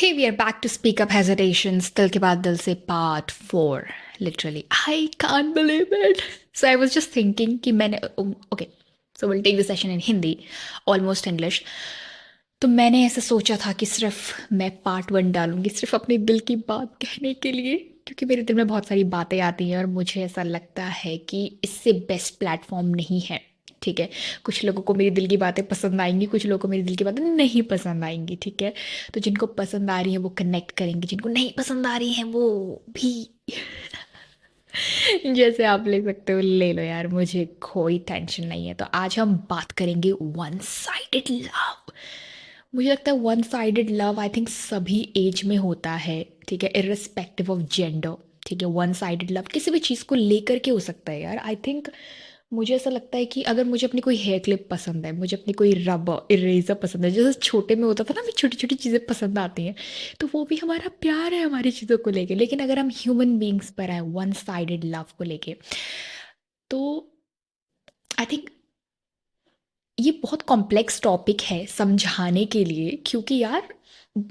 Okay, we are back to Speak Up Hesitations. Dil ke baad dil se part 4. Literally, I can't believe it. So I was just thinking कि मैंने okay, so we'll take the session in Hindi, almost English. तो मैंने ऐसा सोचा था कि सिर्फ मैं पार्ट 1 डालूंगी सिर्फ अपने दिल की बात कहने के लिए, क्योंकि मेरे दिल में बहुत सारी बातें आती हैं और मुझे ऐसा लगता है कि इससे बेस्ट प्लेटफॉर्म नहीं है। ठीक है, कुछ लोगों को मेरे दिल की बातें पसंद आएंगी, कुछ लोगों को मेरे दिल की बातें नहीं पसंद आएंगी। ठीक है, तो जिनको पसंद आ रही हैं वो कनेक्ट करेंगे, जिनको नहीं पसंद आ रही हैं वो भी जैसे आप ले सकते हो ले लो यार, मुझे कोई टेंशन नहीं है। तो आज हम बात करेंगे वन साइडेड लव। मुझे लगता है one sided love I think सभी एज में होता है। ठीक है, इर्रिस्पेक्टिव ऑफ जेंडर। ठीक है, वन साइडेड लव किसी भी चीज़ को लेकर के हो सकता है यार। आई थिंक मुझे ऐसा लगता है कि अगर मुझे अपनी कोई हेयर क्लिप पसंद है, मुझे अपनी कोई रबर इरेजर पसंद है, जैसे छोटे में होता था ना, हमें छोटी छोटी चीज़ें पसंद आती हैं, तो वो भी हमारा प्यार है हमारी चीज़ों को लेके। लेकिन अगर हम ह्यूमन बींग्स पर आए वन साइडेड लव को लेके, तो आई थिंक ये बहुत कॉम्प्लेक्स टॉपिक है समझाने के लिए। क्योंकि यार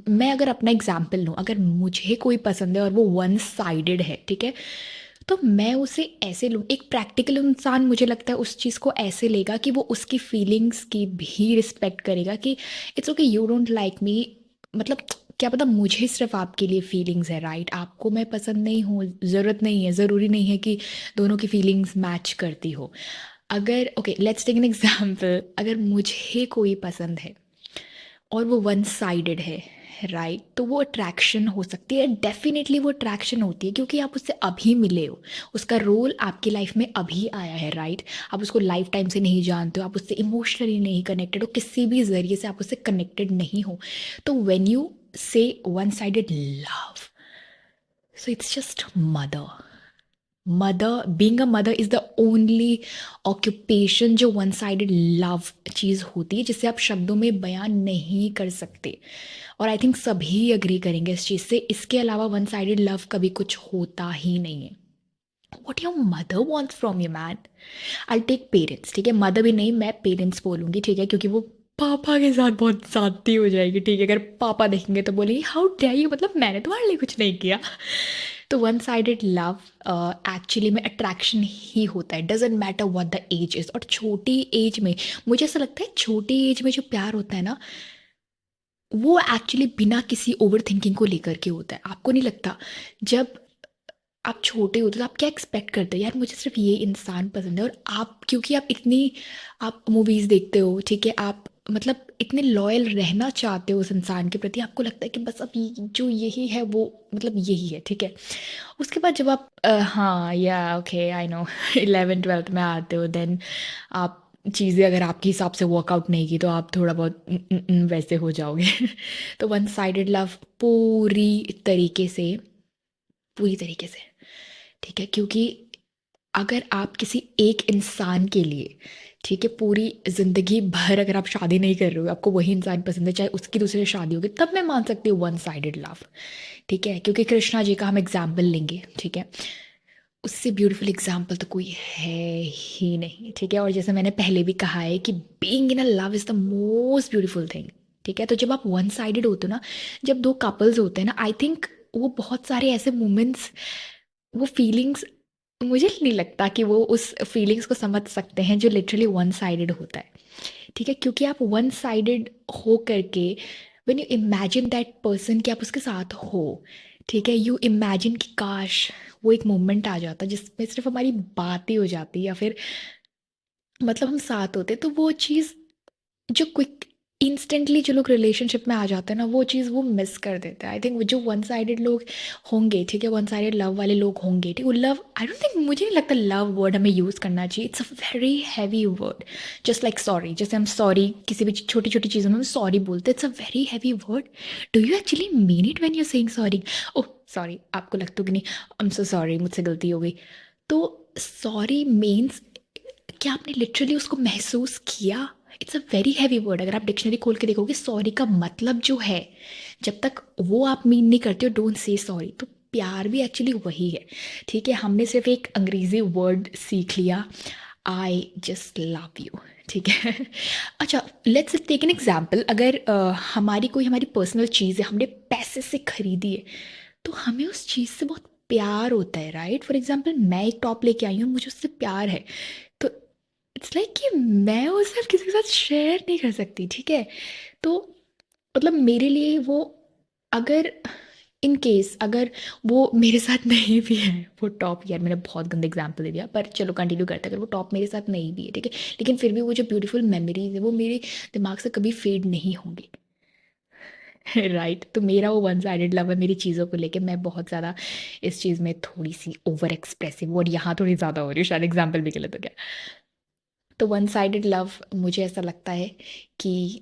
मैं अगर अपना एग्जाम्पल लूँ, अगर मुझे कोई पसंद है और वो वन साइडेड है, ठीक है, तो मैं उसे ऐसे लूँ। एक प्रैक्टिकल इंसान मुझे लगता है उस चीज़ को ऐसे लेगा कि वो उसकी फीलिंग्स की भी रिस्पेक्ट करेगा कि it's okay you don't like me, मतलब क्या पता मुझे सिर्फ आपके लिए फीलिंग्स है, राइट? आपको मैं पसंद नहीं हूँ, ज़रूरत नहीं है, ज़रूरी नहीं है कि दोनों की फीलिंग्स मैच करती हो। अगर okay let's take an example, अगर मुझे कोई पसंद है और वो वन साइडेड है, राइट, तो वो अट्रैक्शन हो सकती है, डेफिनेटली वो अट्रैक्शन होती है क्योंकि आप उससे अभी मिले हो, उसका रोल आपकी लाइफ में अभी आया है, राइट? आप उसको लाइफ टाइम से नहीं जानते हो, आप उससे इमोशनली नहीं कनेक्टेड हो, किसी भी जरिए से आप उससे कनेक्टेड नहीं हो। तो व्हेन यू से one sided love, so it's just mother. Mother, being a mother is the only occupation जो वन साइडेड लव चीज़ होती है, जिसे आप शब्दों में बयान नहीं कर सकते। और आई थिंक सभी अग्री करेंगे इस चीज़ से। इसके अलावा वन साइडेड लव कभी कुछ होता ही नहीं है। What your mother wants from you man, I take parents. ठीक है, मदर भी नहीं, मैं पेरेंट्स बोलूँगी। ठीक है, क्योंकि वो पापा के साथ बहुत ज्यादती हो जाएगी। ठीक है, अगर पापा देखेंगे तो बोलेंगे हाउ डेयर यू, मतलब मैंने तुम्हारे लिए कुछ नहीं किया। तो वन साइडेड लव एक्चुअली में अट्रैक्शन ही होता है, doesn't matter what the age is. और छोटी एज में मुझे ऐसा लगता है, छोटी एज में जो प्यार होता है ना, वो एक्चुअली बिना किसी ओवर थिंकिंग को लेकर के होता है। आपको नहीं लगता जब आप छोटे होते तो आप क्या एक्सपेक्ट करते हैं, यार मुझे सिर्फ ये इंसान पसंद है, और आप क्योंकि आप इतनी आप मूवीज़ देखते हो, ठीक है, आप मतलब इतने लॉयल रहना चाहते हो उस इंसान के प्रति, आपको लगता है कि बस अब जो यही है वो मतलब यही है। ठीक है, उसके बाद जब आप हाँ या okay I know 11th 12th में आते हो, देन आप चीज़ें अगर आपके हिसाब से वर्कआउट नहीं की तो आप थोड़ा बहुत वैसे हो जाओगे तो वन साइडेड लव पूरी तरीके से, ठीक है, क्योंकि अगर आप किसी एक इंसान के लिए, ठीक है, पूरी ज़िंदगी भर अगर आप शादी नहीं कर रहे हो, आपको वही इंसान पसंद है, चाहे उसकी दूसरे से शादी होगी, तब मैं मान सकती हूँ वन साइडेड लव। ठीक है, क्योंकि कृष्णा जी का हम एग्जाम्पल लेंगे, ठीक है, उससे ब्यूटीफुल एग्जाम्पल तो कोई है ही नहीं। ठीक है, और जैसे मैंने पहले भी कहा है कि being in a love is the most beautiful thing. ठीक है, तो जब आप वन साइडेड होते हो ना, जब दो कपल्स होते हैं ना, आई थिंक वो बहुत सारे ऐसे मोमेंट्स, वो फीलिंग्स, मुझे नहीं लगता कि वो उस फीलिंग्स को समझ सकते हैं जो लिटरली वन साइडेड होता है। ठीक है, क्योंकि आप वन साइडेड हो करके when you imagine that person कि आप उसके साथ हो, ठीक है, यू इमेजिन कि काश वो एक मोमेंट आ जाता जिसमें सिर्फ हमारी बात ही हो जाती, या फिर मतलब हम साथ होते, तो वो चीज़ जो क्विक इंस्टेंटली जो लोग रिलेशनशिप में आ जाते हैं ना, वो चीज़ वो मिस कर देते हैं। आई थिंक जो वन साइडेड लोग होंगे, ठीक है, वन साइडेड लव वाले लोग होंगे, ठीक, वो लव, आई डोंट थिंक, मुझे नहीं लगता लव वर्ड हमें यूज़ करना चाहिए। It's a very heavy word, just like sorry. जैसे हम सॉरी किसी भी छोटी छोटी चीज़ों में हम सॉरी बोलते हैं, it's a very heavy word. Do you actually mean it when you saying sorry? Oh sorry, आपको लगता हो कि नहीं, आई एम सो सॉरी, मुझसे गलती हो गई। तो सॉरी मीन्स क्या आपने लिटरली उसको महसूस किया? It's a very heavy word. अगर आप डिक्शनरी खोल के देखोगे, सॉरी का मतलब जो है, जब तक वो आप मीन नहीं करते हो, डोंट से सॉरी। तो प्यार भी एक्चुअली वही है। ठीक है, हमने सिर्फ एक अंग्रेजी वर्ड सीख लिया, आई जस्ट लव यू। ठीक है। अच्छा, लेट्स टेक एन एग्जांपल। अगर हमारी पर्सनल चीज़ है, हमने पैसे से खरीदी है, तो हमें उस चीज़ से बहुत प्यार होता है, राइट? फॉर एग्जांपल मैं एक टॉप लेके आई हूँ, मुझे उससे प्यार है, तो इट्स लाइक कि मैं वो सिर्फ किसी के साथ शेयर नहीं कर सकती, ठीक है? तो मतलब मेरे लिए वो, अगर इन केस अगर वो मेरे साथ नहीं भी है वो टॉप, यार मैंने बहुत गंदा एग्जांपल दे दिया, पर चलो कंटिन्यू करते हैं। अगर वो टॉप मेरे साथ नहीं भी है, ठीक है, लेकिन फिर भी वो जो ब्यूटीफुल मेमोरीज है वो मेरे दिमाग से कभी फेड नहीं होंगी। राइट? तो मेरा वो वन साइडेड लव है मेरी चीज़ों को लेके। मैं बहुत ज़्यादा इस चीज़ में थोड़ी सी ओवर एक्सप्रेसिव, और यहाँ थोड़ी ज़्यादा हो रही हूँ शायद एग्जाम्पल भी गलत हो गया। तो वन साइडेड लव मुझे ऐसा लगता है कि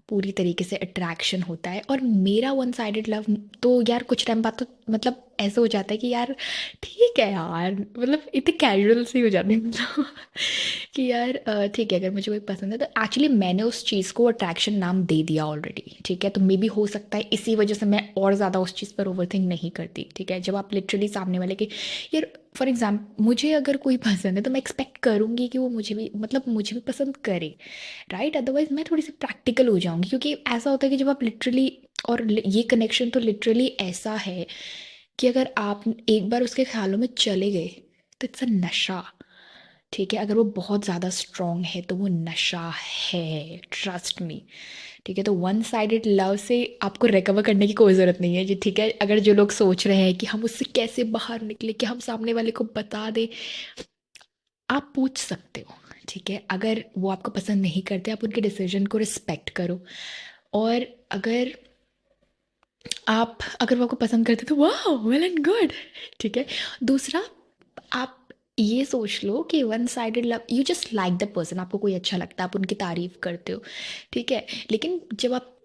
पूरी तरीके से अट्रैक्शन होता है। और मेरा वन साइडेड लव तो यार कुछ टाइम बाद तो मतलब ऐसा हो जाता है कि यार ठीक है यार, मतलब इतने कैजुअल से ही हो जाते हैं मतलब कि यार ठीक है, अगर मुझे कोई पसंद है तो एक्चुअली मैंने उस चीज़ को अट्रैक्शन नाम दे दिया ऑलरेडी, ठीक है? तो मे बी हो सकता है इसी वजह से मैं और ज़्यादा उस चीज़ पर ओवरथिंक नहीं करती, ठीक है? जब आप लिटरली सामने वाले के, यार फॉर एग्जाम्पल मुझे अगर कोई पसंद है तो मैं एक्सपेक्ट करूँगी कि वो मुझे भी, मतलब मुझे भी पसंद करे, राइट? अदरवाइज मैं थोड़ी सी प्रैक्टिकल हो जाऊंगी, क्योंकि ऐसा होता है कि जब आप लिटरली, और ये कनेक्शन तो लिटरली ऐसा है कि अगर आप एक बार उसके ख्यालों में चले गए तो इट्स अ नशा, ठीक है? अगर वो बहुत ज़्यादा स्ट्रॉन्ग है तो वो नशा है, ट्रस्ट मी, ठीक है? तो वन साइडेड लव से आपको रिकवर करने की कोई ज़रूरत नहीं है जी, ठीक है? अगर जो लोग सोच रहे हैं कि हम उससे कैसे बाहर निकले, कि हम सामने वाले को बता दें, आप पूछ सकते हो, ठीक है? अगर वो आपको पसंद नहीं करते, आप उनके डिसीजन को रिस्पेक्ट करो। और अगर अगर वो आपको पसंद करते तो वाह, वेल एंड गुड, ठीक है? दूसरा, आप ये सोच लो कि one sided love, you just like the person, आपको कोई अच्छा लगता है, आप उनकी तारीफ करते हो, ठीक है? लेकिन जब आप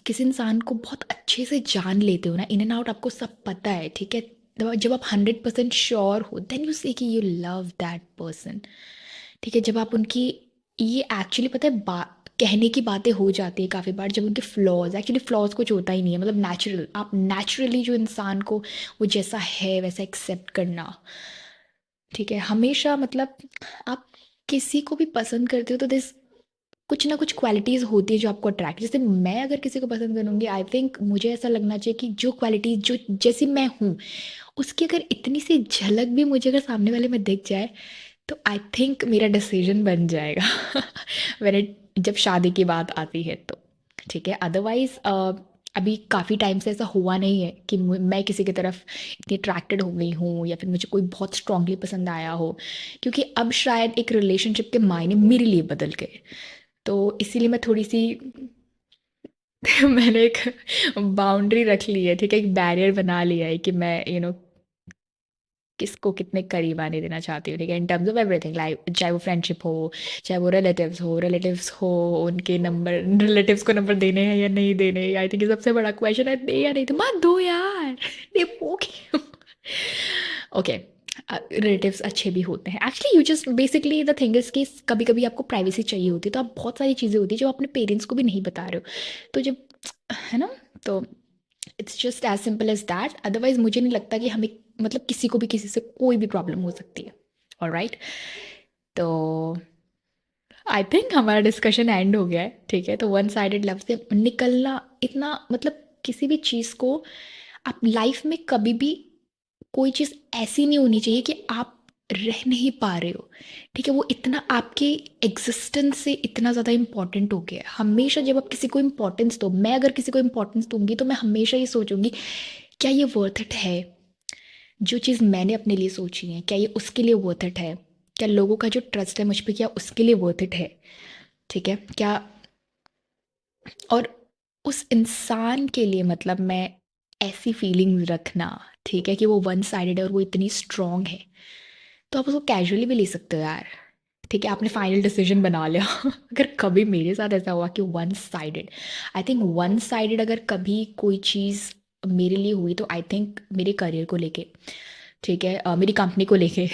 किसी इंसान को बहुत अच्छे से जान लेते हो ना, इन एंड आउट आपको सब पता है, ठीक है? जब आप 100% श्योर हो, देन यू से कि यू लव दैट पर्सन, ठीक है? जब आप उनकी, ये एक्चुअली पता है, कहने की बातें हो जाती है काफ़ी बार, जब उनके फ्लॉज, एक्चुअली फ्लॉज कुछ होता ही नहीं है, मतलब नेचुरल, आप नेचुरली जो इंसान को वो जैसा है वैसा एक्सेप्ट करना, ठीक है? हमेशा मतलब आप किसी को भी पसंद करते हो तो दिस, कुछ ना कुछ क्वालिटीज़ होती है जो आपको अट्रैक्ट, जैसे मैं अगर किसी को पसंद करूँगी, आई थिंक मुझे ऐसा लगना चाहिए कि जो क्वालिटीज़ जो जैसी मैं हूँ, उसकी अगर इतनी सी झलक भी मुझे अगर सामने वाले में दिख जाए, तो आई थिंक मेरा डिसीजन बन जाएगा मैंने, जब शादी की बात आती है तो, ठीक है? अदरवाइज अभी काफ़ी टाइम से ऐसा हुआ नहीं है कि मैं किसी की तरफ इतनी अट्रैक्टेड हो गई हूँ, या फिर मुझे कोई बहुत स्ट्रांगली पसंद आया हो, क्योंकि अब शायद एक रिलेशनशिप के मायने मेरे लिए बदल गए। तो इसीलिए मैं थोड़ी सी मैंने एक बाउंड्री रख ली है, ठीक है? एक बैरियर बना लिया है कि मैं किसको कितने करीब आने देना चाहती हूँ, ठीक है? In terms of everything, like चाहे वो फ्रेंडशिप हो, चाहे वो रिलेटिव्स हो, उनके नंबर, रिलेटिव्स को नंबर देने हैं या नहीं देने, आई थिंक ये सबसे बड़ा क्वेश्चन है। दे या नहीं, तो मत दो यार, दे क्यों? ओके, रिलेटिव्स अच्छे भी होते हैं actually, you just basically the thing is कि कभी कभी आपको प्राइवेसी चाहिए होती है, तो आप बहुत सारी चीज़ें होती है जो आप अपने पेरेंट्स को भी नहीं बता रहे हो, तो जब, है ना? तो it's just as simple as that. Otherwise मुझे नहीं लगता कि हमें, मतलब किसी को भी किसी से कोई भी प्रॉब्लम हो सकती है। ऑलराइट, तो आई थिंक हमारा डिस्कशन एंड हो गया है, ठीक है? तो वन साइडेड लव से निकलना इतना, मतलब किसी भी चीज़ को आप लाइफ में कभी भी, कोई चीज़ ऐसी नहीं होनी चाहिए कि आप रह नहीं पा रहे हो, ठीक है? वो इतना आपके एग्जिस्टेंस से इतना ज़्यादा इंपॉर्टेंट हो गया है। हमेशा जब आप किसी को इंपॉर्टेंस दो, मैं अगर किसी को इंपॉर्टेंस दूंगी तो मैं हमेशा ये सोचूंगी, क्या ये वर्थ इट है? जो चीज़ मैंने अपने लिए सोची है, क्या ये उसके लिए वर्थ इट है? क्या लोगों का जो ट्रस्ट है मुझ पे, क्या उसके लिए वर्थ इट है? ठीक है क्या? और उस इंसान के लिए, मतलब मैं ऐसी फीलिंग्स रखना, ठीक है, कि वो वन साइडेड है और वो इतनी स्ट्रांग है, तो आप उसको कैजुअली भी ले सकते हो यार, ठीक है? आपने फाइनल डिसीजन बना लिया अगर कभी मेरे साथ ऐसा हुआ कि one sided, I think one sided अगर कभी कोई चीज़ मेरे लिए हुई, तो आई थिंक मेरे करियर को लेके, ठीक है, मेरी कंपनी को लेके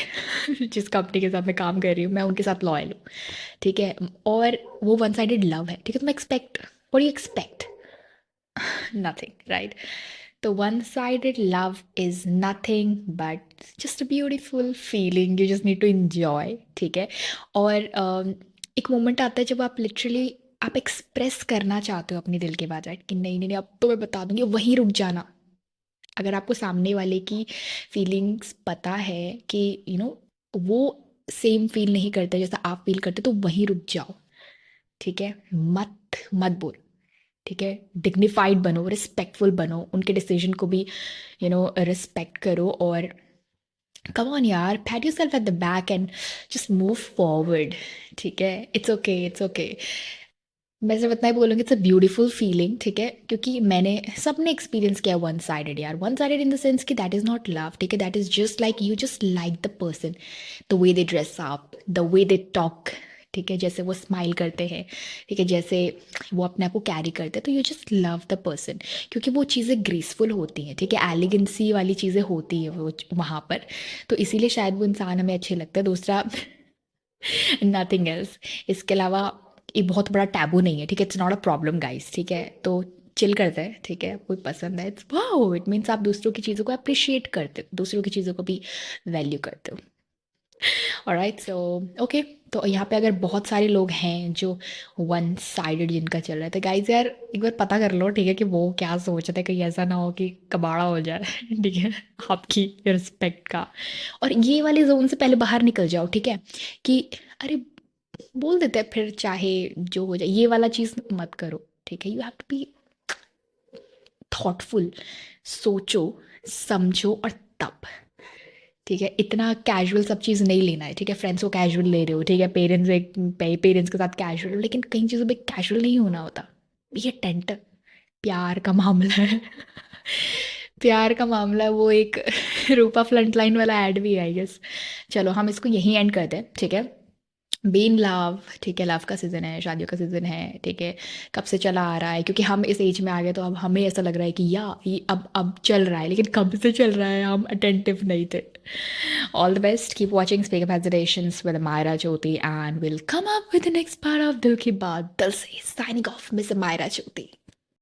जिस कंपनी के साथ मैं काम कर रही हूँ, मैं उनके साथ लॉयल हूँ, ठीक है? और वो वन साइडेड लव है, ठीक है? तो मैं expect, what you expect? Nothing, right? तो one sided love is nothing but just a beautiful feeling you just need to enjoy, ठीक है? और एक मोमेंट आता है जब आप लिटरली आप एक्सप्रेस करना चाहते हो अपने दिल की बात, राइट? कि नहीं, नहीं, नहीं, अब तो मैं बता दूँगी, वहीं रुक जाना। अगर आपको सामने वाले की फीलिंग्स पता है कि वो सेम फ़ील नहीं करते जैसा आप फ़ील करते, तो वहीं रुक जाओ, ठीक है? मत मत बोलो, ठीक है? डिग्निफाइड बनो, रिस्पेक्टफुल बनो, उनके डिसीज़न को भी रिस्पेक्ट करो और कम ऑन यार, PAT yourself at the back and just move forward, ठीक है? It's okay, it's okay. मैं सिर्फ इतना ही बोलूँगी, इट्स अ ब्यूटीफुल फीलिंग, ठीक है? क्योंकि मैंने सबने एक्सपीरियंस किया वन साइडेड यार, one sided in the sense कि दैट इज़ नॉट लव, ठीक है? That is just like you just like the person, the way they dress up, the way they talk, ठीक है? जैसे वो स्माइल करते हैं, ठीक है? जैसे वो अपने आप को कैरी करते हैं, तो you just love the person, क्योंकि वो चीज़ें ग्रेसफुल होती हैं, ठीक है? एलिगेंसी वाली चीज़ें होती हैं वो वहाँ पर, तो इसीलिए शायद वो इंसान हमें अच्छे लगता है। दूसरा नथिंग एल्स। इसके अलावा ये बहुत बड़ा टैबू नहीं है, ठीक है? It's not a problem guys, ठीक है? तो चिल करते हैं, ठीक है? कोई पसंद है, इट्स वाओ, इट मीन्स आप दूसरों की चीज़ों को अप्रिशिएट करते हो, दूसरों की चीज़ों को भी वैल्यू करते हो। Alright, so okay. तो यहाँ पे अगर बहुत सारे लोग हैं जो वन साइडेड जिनका चल रहा है, तो गाइज यार एक बार पता कर लो, ठीक है? कि वो क्या सोचते हैं, कहीं ऐसा ना हो कि कबाड़ा हो जाए ठीक है? आपकी रिस्पेक्ट का। और ये वाले जोन से पहले बाहर निकल जाओ, ठीक है? कि अरे बोल देते हैं फिर चाहे जो हो जाए, ये वाला चीज़ मत करो, ठीक है? You have to be thoughtful, सोचो, समझो और तब, ठीक है? इतना कैजुअल सब चीज़ नहीं लेना है, ठीक है? फ्रेंड्स को कैजुअल ले रहे हो, ठीक है? पेरेंट्स के साथ कैजुअल हो, लेकिन कई चीज़ों पे कैजुअल नहीं होना होता। ये टेंट प्यार का मामला है प्यार का मामला, वो एक रूपा फ्रंटलाइन वाला ऐड भी है आई गेस। चलो हम इसको यहीं एंड करते हैं, ठीक है? बी इन लव, ठीक है? लव का सीज़न है, शादियों का सीज़न है, ठीक है? कब से चला आ रहा है, क्योंकि हम इस एज में आ गए तो अब हमें ऐसा लग रहा है कि या ये अब चल रहा है, लेकिन कब से चल रहा है, हम अटेंटिव नहीं थे। All the best, keep watching speak of hesitations with Myra Jyoti and will come up with the next part of दिल की बात, दिल से साइनिंग ऑफ मिस मायरा ज्योति।